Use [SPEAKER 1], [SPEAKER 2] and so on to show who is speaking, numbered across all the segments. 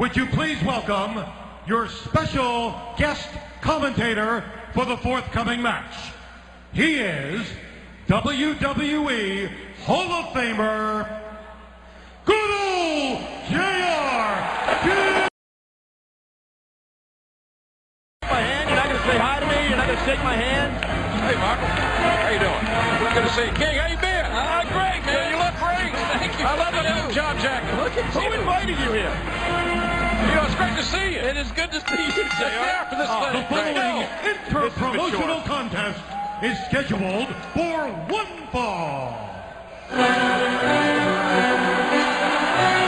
[SPEAKER 1] would you please welcome your special guest commentator for the forthcoming match. He is WWE Hall of Famer, good old JR.
[SPEAKER 2] My hand, you're not going to say hi to me, you're not going to shake my hand.
[SPEAKER 3] Hey, Michael, how you doing? We're going to see King. How you been?
[SPEAKER 2] Great, man.
[SPEAKER 3] You look great. Thank you. I love the new job jacket.
[SPEAKER 2] Who invited you here?
[SPEAKER 3] You know, it's great to see you.
[SPEAKER 2] It is good to see you, JR.
[SPEAKER 3] After this
[SPEAKER 1] The following inter-promotional contest is scheduled for one fall.
[SPEAKER 2] Does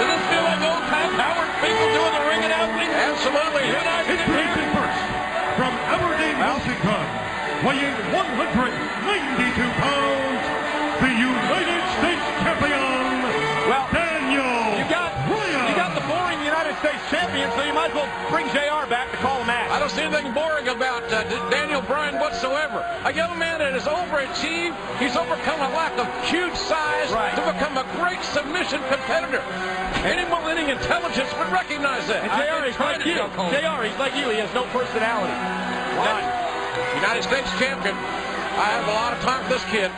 [SPEAKER 2] this feel like old time Howard Finkel doing the ring announcing?
[SPEAKER 3] Absolutely.
[SPEAKER 1] Introducing first, from Aberdeen, Washington, weighing 192 pounds, the United States champion, Daniel Bryan.
[SPEAKER 2] You got the boring United States champion, so you might as well bring JR back to call the match.
[SPEAKER 3] I don't see anything boring about Daniel Bryan whatsoever. A young man that has overachieved. He's overcome a lack of huge size to become a great submission competitor. Any millennial intelligence would recognize that.
[SPEAKER 2] And JR is like you. JR, he's like you. He has no personality.
[SPEAKER 3] None. United States champion. I have a lot of time for this kid.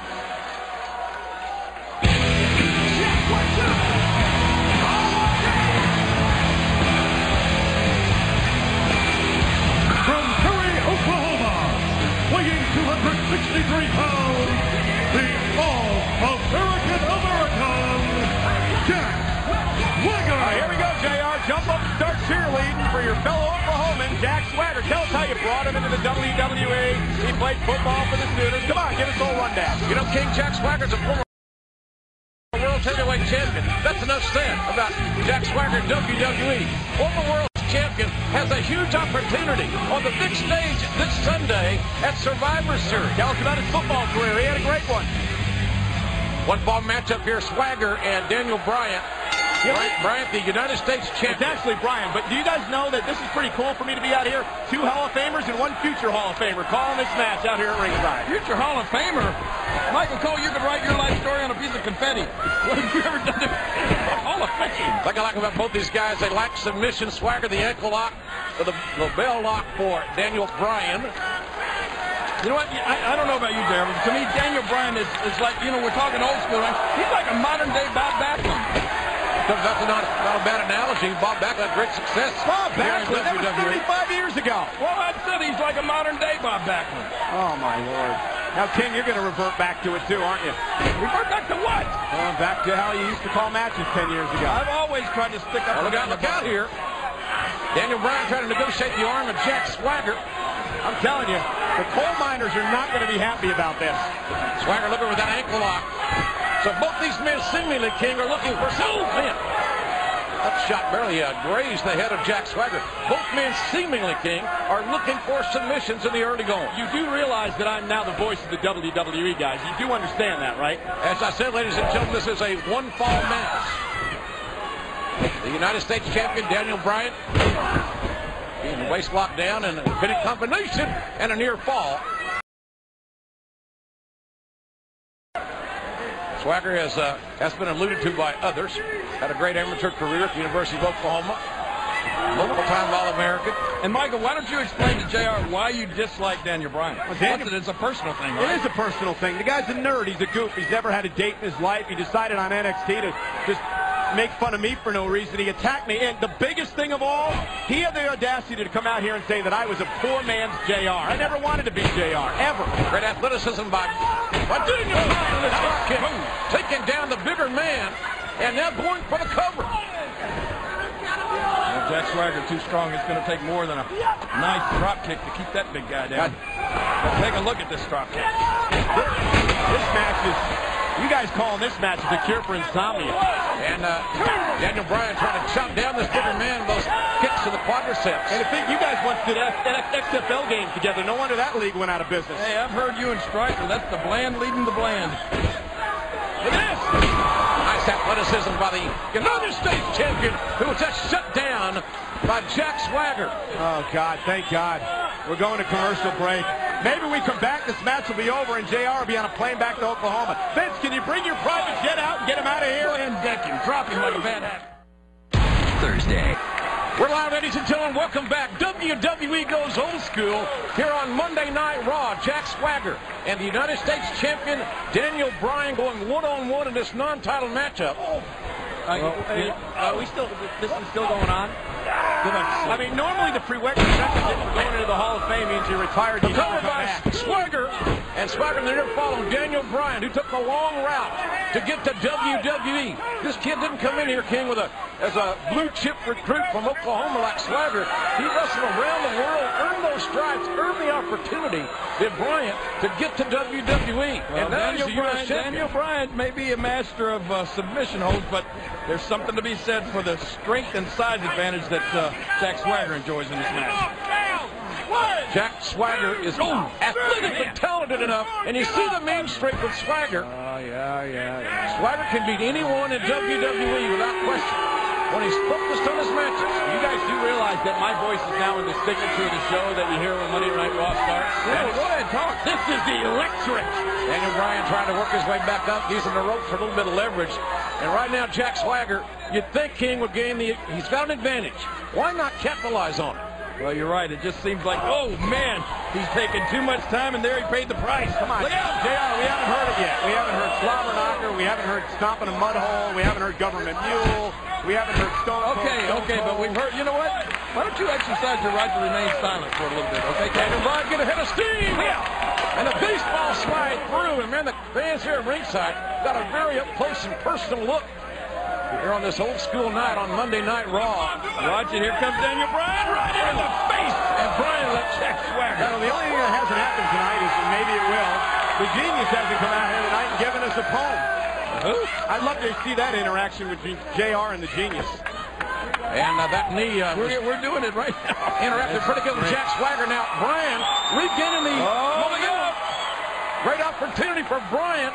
[SPEAKER 1] Weighing 263 pounds, the All-American Jack Swagger.
[SPEAKER 2] Here we go, JR. Jump up and start cheerleading for your fellow Oklahoman, Jack Swagger. Tell us how you brought him into the WWE. He played football for the Sooners. Come on, give us a whole rundown.
[SPEAKER 3] You know, King Jack Swagger's a former World Heavyweight Champion. That's enough said about Jack Swagger, WWE. Former World Champion has a huge opportunity on the big stage this Sunday at Survivor Series.
[SPEAKER 2] Tell us about his football career. He had a great one.
[SPEAKER 3] One ball matchup here, Swagger and Daniel Bryan. Bryan, the United States champion.
[SPEAKER 2] It's actually Bryan, but do you guys know that this is pretty cool for me to be out here? 2 Hall of Famers and 1 future Hall of Famer calling this match out here at ringside.
[SPEAKER 4] Future Hall of Famer? Michael Cole, you could write your life story on a piece of confetti. What have you ever done to Hall of Fame?
[SPEAKER 3] Like I like about both these guys, they lack submission. Swagger, the ankle lock, or the bell lock for Daniel Bryan.
[SPEAKER 4] You know what? I don't know about you, Jeremy. To me, Daniel Bryan is like, you know, we're talking old school. Right? He's like a modern-day Bob Backlund.
[SPEAKER 3] That's not a bad analogy. Bob Backlund had great success.
[SPEAKER 2] Bob Backlund, that was 35 years ago.
[SPEAKER 4] Well, I said he's like a modern-day Bob Backlund.
[SPEAKER 2] Oh, my Lord. Now, King, you're going to revert back to it, too, aren't you?
[SPEAKER 4] Revert back to what?
[SPEAKER 2] Going back to how you used to call matches 10 years ago.
[SPEAKER 4] I've always tried to stick up.
[SPEAKER 3] Look out here. Daniel Bryan trying to negotiate the arm of Jack Swagger.
[SPEAKER 2] I'm telling you, the coal miners are not going to be happy about this.
[SPEAKER 3] Swagger looking with that ankle lock. So both these men, seemingly, King, are looking for man. That shot barely grazed the head of Jack Swagger. Both men, seemingly, King, are looking for submissions in the early going.
[SPEAKER 2] You do realize that I'm now the voice of the WWE, guys. You do understand that, right?
[SPEAKER 3] As I said, ladies and gentlemen, this is a one-fall match. The United States champion, Daniel Bryan, being the waist locked down and a pinning combination and a near fall. Swagger has been alluded to by others. Had a great amateur career at the University of Oklahoma. Multiple-time All-American.
[SPEAKER 4] And, Michael, why don't you explain to JR why you dislike Daniel Bryan? Well, it's a personal thing, right?
[SPEAKER 2] It is a personal thing. The guy's a nerd. He's a goof. He's never had a date in his life. He decided on NXT to just make fun of me for no reason. He attacked me. And the biggest thing of all, he had the audacity to come out here and say that I was a poor man's JR. I never wanted to be JR, ever.
[SPEAKER 3] Great athleticism by Daniel Bryan with a drop kick. Taking down the bigger man, and now going for the cover.
[SPEAKER 4] Well, Jack Swagger too strong. It's going to take more than a nice drop kick to keep that big guy down. But take a look at this drop kick.
[SPEAKER 2] This match is... You guys calling this match the cure for insomnia.
[SPEAKER 3] And Daniel Bryan trying to chop down this bigger man with those kicks to the quadriceps.
[SPEAKER 2] And I think you guys once did XFL games together. No wonder that league went out of business.
[SPEAKER 4] Hey, I've heard you and Stryker. That's the bland leading the bland.
[SPEAKER 3] Look at this. Nice athleticism by the United States champion, who was just shut down by Jack Swagger.
[SPEAKER 2] Oh, God. Thank God. We're going to commercial break. Maybe we come back, this match will be over, and JR will be on a plane back to Oklahoma. Vince, can you bring your private jet out and get him out of here?
[SPEAKER 4] Go ahead and deck him. Drop him like a bad habit.
[SPEAKER 5] Thursday.
[SPEAKER 3] We're live, ladies and gentlemen. Welcome back. WWE goes old school here on Monday Night Raw. Jack Swagger and the United States champion Daniel Bryan going one-on-one in this non-title matchup.
[SPEAKER 4] This is still going on?
[SPEAKER 3] I mean, normally the prerequisite for going into the Hall of Fame means you're retired. You covered by Swagger, and Swagger there following Daniel Bryan, who took the long route to get to WWE. This kid didn't come in here, King, as a blue-chip recruit from Oklahoma like Swagger. He wrestled around the world, earned those stripes, earned the opportunity, did Bryant, to get to WWE.
[SPEAKER 4] Well, and Daniel Bryan may be a master of submission holds, but there's something to be said for the strength and size advantage that Jack Swagger enjoys in this match.
[SPEAKER 3] Jack Swagger is athletic and talented enough, and you see the main strength with Swagger. Swagger can beat anyone in WWE without question when he's focused on his matches.
[SPEAKER 4] You guys do realize that my voice is now in the signature of the show that you hear when Monday Night Raw starts?
[SPEAKER 3] Go ahead, talk.
[SPEAKER 4] This is the electric.
[SPEAKER 3] Daniel Bryan trying to work his way back up, using the rope for a little bit of leverage. And right now, Jack Swagger, you'd think King would gain he's got an advantage. Why not capitalize on it?
[SPEAKER 4] Well, you're right. It just seems like, oh, man, he's taking too much time, and there he paid the price.
[SPEAKER 3] Come on. Look out. JR, we haven't heard it yet. We haven't heard Slobber Knocker. We haven't heard Stomping a Mud Hole. We haven't heard Government Mule. We haven't heard Stone Cold.
[SPEAKER 4] Okay, but we've heard, you know what? Why don't you exercise your right to remain silent for a little bit, okay?
[SPEAKER 3] Daniel Bryan get ahead of steam. And the baseball slide through. And, man, the fans here at ringside got a very up-close and personal look here on this old school night on Monday Night Raw.
[SPEAKER 4] Watch it. Here comes Daniel Bryan right in the face.
[SPEAKER 3] And Bryan let Jack Swagger. Now, the only thing that hasn't happened tonight is, and maybe it will, the Genius hasn't come out here tonight and given us a poem.
[SPEAKER 4] Who?
[SPEAKER 3] I'd love to see that interaction between JR and the Genius. And that knee...
[SPEAKER 4] we're doing it right now.
[SPEAKER 3] Interrupted pretty good with Jack Swagger. Now, Bryan regaining the... Great opportunity for Bryan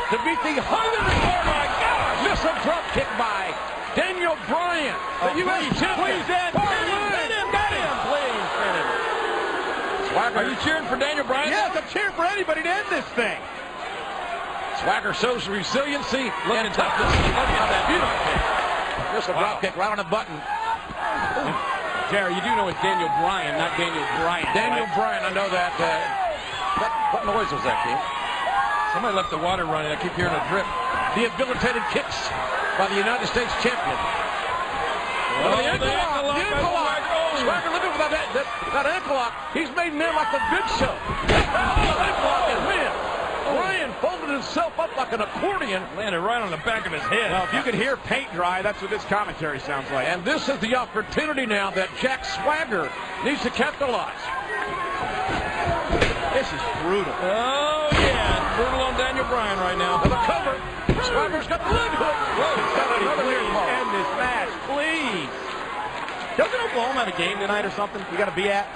[SPEAKER 3] to beat the 100. Oh, my God! Miss a drop kick by Daniel Bryan. The U.S. champion. Please, Ed. Get him. Please, Swagger.
[SPEAKER 4] Are you cheering for Daniel Bryan?
[SPEAKER 3] Yes, I'm cheering for anybody to end this thing. Swagger shows resiliency and toughness. Look at that beautiful kick. Just a drop kick right on the button.
[SPEAKER 4] Jerry, you do know it's Daniel Bryan, not Daniel Bryan.
[SPEAKER 3] Daniel Bryan, I know that. What noise was that, King?
[SPEAKER 4] Somebody left the water running. I keep hearing a drip.
[SPEAKER 3] Debilitated kicks by the United States champion. The ankle lock. Swagger looking for that ankle lock. He's made men like the Big Show. Ankle lock and win. Bryan folded himself up like an accordion.
[SPEAKER 4] Landed right on the back of his head.
[SPEAKER 3] Well, if you could hear paint dry, that's what this commentary sounds like. And this is the opportunity now that Jack Swagger needs to capitalize. This is brutal.
[SPEAKER 4] Oh, yeah. It's brutal on Daniel Bryan right now.
[SPEAKER 3] For the cover. Swagger's got the leg hook. Please end this match, please. Doesn't Oklahoma have a game tonight or something you got to be at?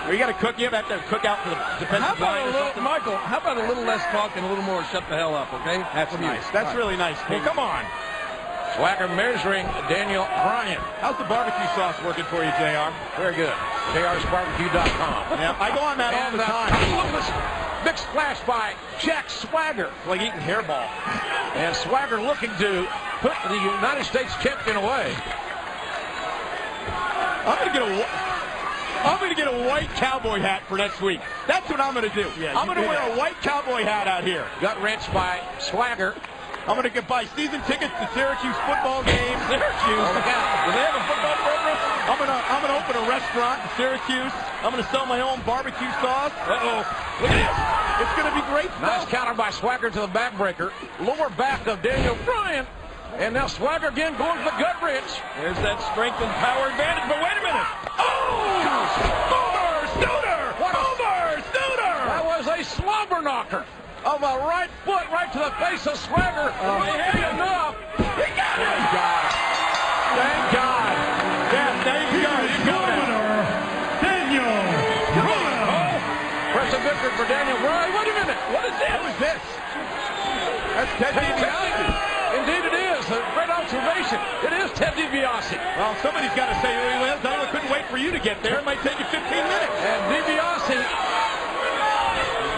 [SPEAKER 3] Or you got to cook? You have to cook out for the defensive line or something?
[SPEAKER 4] Michael, how about a little less talk and a little more shut the hell up, okay?
[SPEAKER 3] That's nice. That's really nice. Well, come on. Swagger measuring Daniel Bryan. How's the barbecue sauce working for you, JR? Very good. JR'sBarbecue.com. Yeah, I go on that all the time. Big splash by Jack Swagger. Like eating hairball. And Swagger looking to put the United States champion away. I'm going to get a white cowboy hat for next week. That's what I'm going to do. Yeah, I'm going to wear a white cowboy hat out here. Gut wrenched by Swagger. I'm going to buy season tickets to Syracuse football games. Syracuse. Oh, look out. Do they have a football program? I'm going to open a restaurant in Syracuse. I'm going to sell my own barbecue sauce. Uh-oh. Look at this. It's going to be great stuff. Nice counter by Swagger to the backbreaker. Lower back of Daniel Bryan. And now Swagger again going for the gut wrench.
[SPEAKER 4] There's that strength and power advantage. But wait a minute.
[SPEAKER 3] Snooter! That was a slobber knocker. Of a right foot right to the face of Swagger. Maybe enough. He got it. Thank God. Thank God. Yeah, thank God. He got it.
[SPEAKER 1] Daniel Bryan.
[SPEAKER 3] Impressive victory for Daniel Bryan. Wait a minute. What is this? What is this? That's Ted DiBiase. Indeed it is. A great observation. It is Ted DiBiase. Well, somebody's got to say who he was. I couldn't wait for you to get there. It might take you 15 minutes. And DiBiase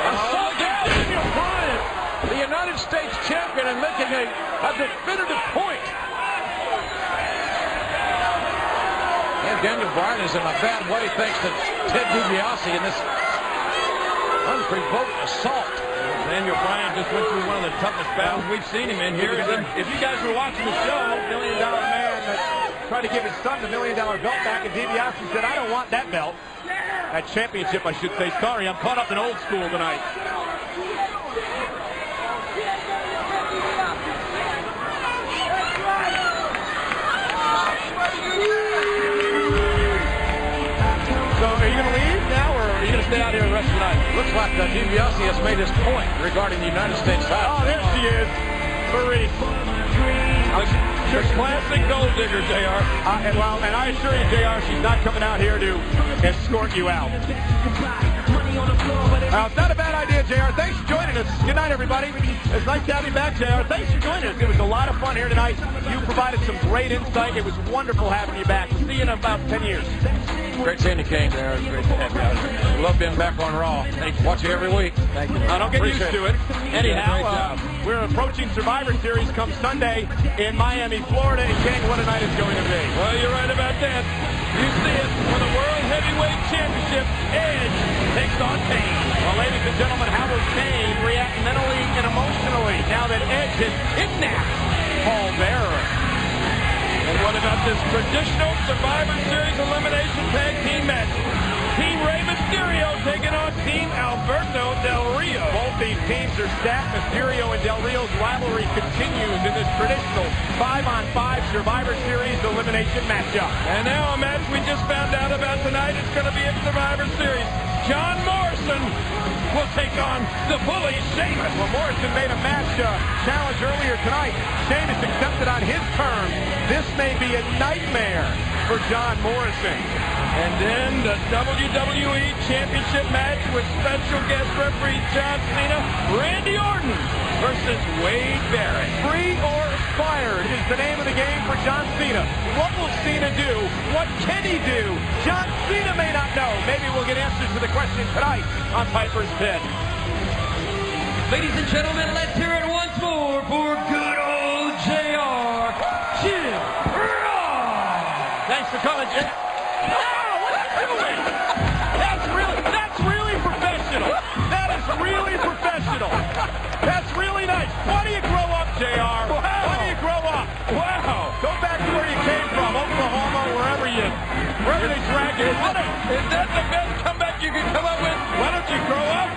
[SPEAKER 3] assaulting Daniel Bryan, the United States champion, and making a definitive point. Daniel Bryan is in a bad way thanks to Ted DiBiase in this unprovoked assault.
[SPEAKER 4] Daniel Bryan just went through one of the toughest battles we've seen him in here. If you guys were watching the show,
[SPEAKER 2] $1 million man that tried to give his son the $1 million belt back, and DiBiase said, I don't want that belt. That championship, I should say. Sorry, I'm caught up in old school tonight. So are you going to leave now, or are you going to stay out here the rest of the night?
[SPEAKER 3] Looks like DiBiase has made his point regarding the United States title.
[SPEAKER 2] Oh, there she is. Marie.
[SPEAKER 4] The classic gold digger, JR.
[SPEAKER 2] And I assure you, JR, she's not coming out here to escort you out. It's not a bad idea, JR. Thanks for joining us. Good night, everybody. It's nice to have you back, JR. Thanks for joining us. It was a lot of fun here tonight. You provided some great insight. It was wonderful having you back. We'll see you in about 10 years.
[SPEAKER 3] Great seeing you, King. There, it's great to have you out here. Love being back on Raw. Watch you every week.
[SPEAKER 4] Thank you.
[SPEAKER 2] I don't get used to it. Anyhow, we're approaching Survivor Series come Sunday in Miami, Florida. And King, what a night it's going to be.
[SPEAKER 4] Well, you're right about that. You see it for the World Heavyweight Championship. Edge takes on Kane.
[SPEAKER 2] Well, ladies and gentlemen, how will Kane react mentally and emotionally now that Edge has kidnapped Paul Bearer?
[SPEAKER 4] And what about this traditional Survivor Series elimination tag team match? Team Rey Mysterio taking on Team Alberto Del Rio.
[SPEAKER 2] Both these teams are stacked. Mysterio and Del Rio's rivalry continues in this traditional 5-on-5 Survivor Series elimination matchup.
[SPEAKER 4] And now a match we just found out about tonight. It's going to be in Survivor Series. John Morrison will take on the bully Sheamus.
[SPEAKER 2] Well, Morrison made a match challenge earlier tonight. Sheamus accepted on his terms. This may be a nightmare for John Morrison.
[SPEAKER 4] And then the WWE Championship match with special guest referee John Cena, Randy Orton versus Wade Barrett.
[SPEAKER 2] Free or expired is the name of the game for John Cena. What will Cena do? What can he do? John Cena may not know. Maybe we'll get answers to the question tonight on Piper's Pit.
[SPEAKER 5] Ladies and gentlemen, let's hear it once more for good old JR. Jim Ross.
[SPEAKER 4] Thanks for coming, Jim.
[SPEAKER 2] That's really professional. That is really professional. That's really nice. Why do you grow up, JR?
[SPEAKER 4] Wow.
[SPEAKER 2] Why do you grow up?
[SPEAKER 4] Wow.
[SPEAKER 2] Go back to where you came from, Oklahoma, wherever they drag you.
[SPEAKER 4] Is that the best comeback you can come up with?
[SPEAKER 2] Why don't you grow up?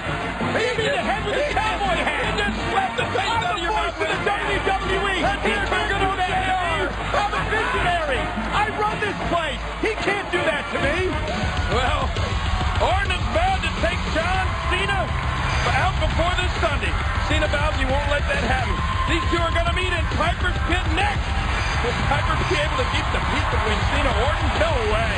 [SPEAKER 2] Maybe the head with the cowboy hat.
[SPEAKER 4] You just slapped the face out of your
[SPEAKER 2] voice of the WWE.
[SPEAKER 4] He's bigger than JR.
[SPEAKER 2] I'm a visionary. I run this place. He can't do that to me.
[SPEAKER 4] Well, Orton is bound to take John Cena out before this Sunday. Cena vows he won't let that happen. These two are going to meet in Piper's Pit next. Will Piper be able to keep the peace between Cena and Orton? No way.